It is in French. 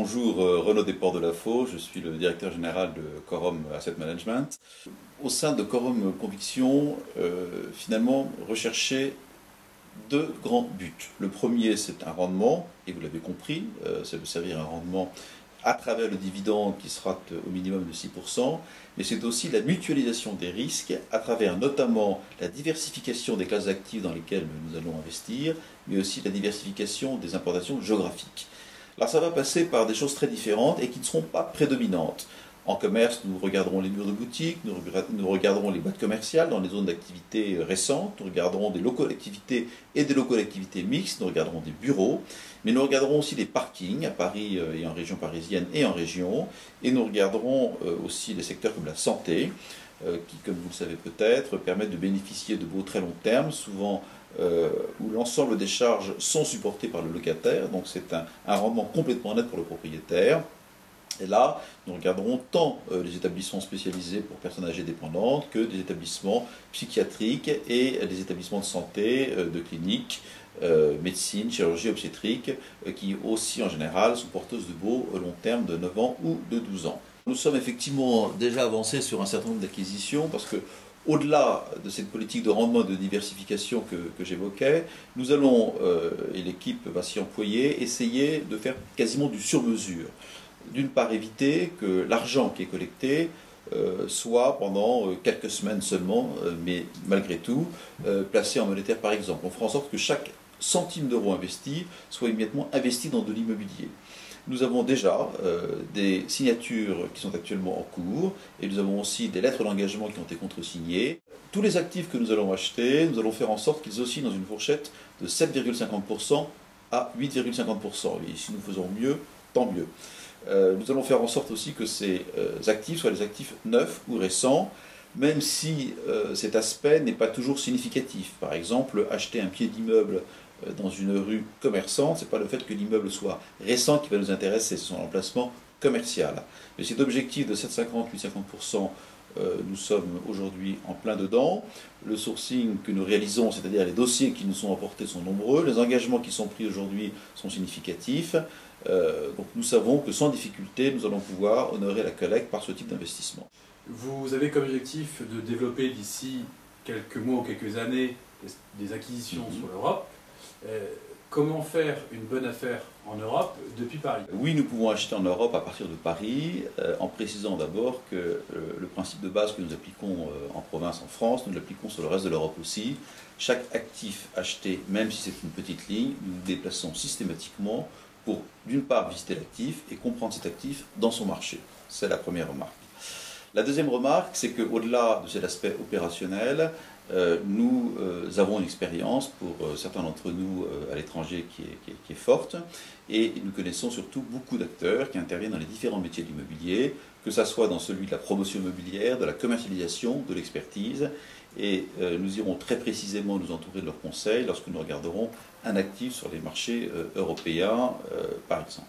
Bonjour, Renaud Desportes de la Faux, je suis le directeur général de Quorum Asset Management. Au sein de Quorum Conviction, finalement, rechercher deux grands buts. Le premier, c'est un rendement, et vous l'avez compris, c'est de servir un rendement à travers le dividende qui sera au minimum de 6%, mais c'est aussi la mutualisation des risques à travers notamment la diversification des classes d'actifs dans lesquelles nous allons investir, mais aussi la diversification des importations géographiques. Alors ça va passer par des choses très différentes et qui ne seront pas prédominantes. En commerce, nous regarderons les murs de boutique, nous regarderons les boîtes commerciales dans les zones d'activité récentes, nous regarderons des locaux d'activité et des locaux d'activité mixtes, nous regarderons des bureaux, mais nous regarderons aussi les parkings à Paris et en région parisienne et en région, et nous regarderons aussi des secteurs comme la santé, qui, comme vous le savez peut-être, permettent de bénéficier de baux très long terme, souvent où l'ensemble des charges sont supportées par le locataire, donc c'est un rendement complètement net pour le propriétaire. Et là, nous regarderons tant les établissements spécialisés pour personnes âgées dépendantes que des établissements psychiatriques et des établissements de santé, de cliniques, médecine, chirurgie, obstétrique, qui aussi en général sont porteuses de baux long terme de 9 ans ou de 12 ans. Nous sommes effectivement déjà avancés sur un certain nombre d'acquisitions parce que au-delà de cette politique de rendement et de diversification que j'évoquais, nous allons, et l'équipe va s'y employer, essayer de faire quasiment du sur-mesure. D'une part, éviter que l'argent qui est collecté soit pendant quelques semaines seulement, mais malgré tout, placé en monétaire par exemple. On fera en sorte que chaque centime d'euro investi soit immédiatement investi dans de l'immobilier. Nous avons déjà des signatures qui sont actuellement en cours et nous avons aussi des lettres d'engagement qui ont été contresignées. Tous les actifs que nous allons acheter, nous allons faire en sorte qu'ils oscillent dans une fourchette de 7,50% à 8,50%. Et si nous faisons mieux, tant mieux. Nous allons faire en sorte aussi que ces actifs soient des actifs neufs ou récents, même si cet aspect n'est pas toujours significatif. Par exemple, acheter un pied d'immeuble dans une rue commerçante, ce n'est pas le fait que l'immeuble soit récent qui va nous intéresser, c'est son emplacement commercial. Mais cet objectif de 7,50-8,50%, nous sommes aujourd'hui en plein dedans. Le sourcing que nous réalisons, c'est-à-dire les dossiers qui nous sont apportés, sont nombreux. Les engagements qui sont pris aujourd'hui sont significatifs. Donc nous savons que sans difficulté, nous allons pouvoir honorer la collecte par ce type d'investissement. Vous avez comme objectif de développer d'ici quelques mois ou quelques années des acquisitions sur l'Europe. Comment faire une bonne affaire en Europe depuis Paris? Oui, nous pouvons acheter en Europe à partir de Paris, en précisant d'abord que le principe de base que nous appliquons en province, en France, nous l'appliquons sur le reste de l'Europe aussi. Chaque actif acheté, même si c'est une petite ligne, nous nous déplaçons systématiquement pour, d'une part, visiter l'actif et comprendre cet actif dans son marché. C'est la première remarque. La deuxième remarque, c'est qu'au-delà de cet aspect opérationnel, nous avons une expérience, pour certains d'entre nous à l'étranger, qui est forte, et nous connaissons surtout beaucoup d'acteurs qui interviennent dans les différents métiers de l'immobilier, que ce soit dans celui de la promotion immobilière, de la commercialisation, de l'expertise, et nous irons très précisément nous entourer de leurs conseils lorsque nous regarderons un actif sur les marchés européens, par exemple.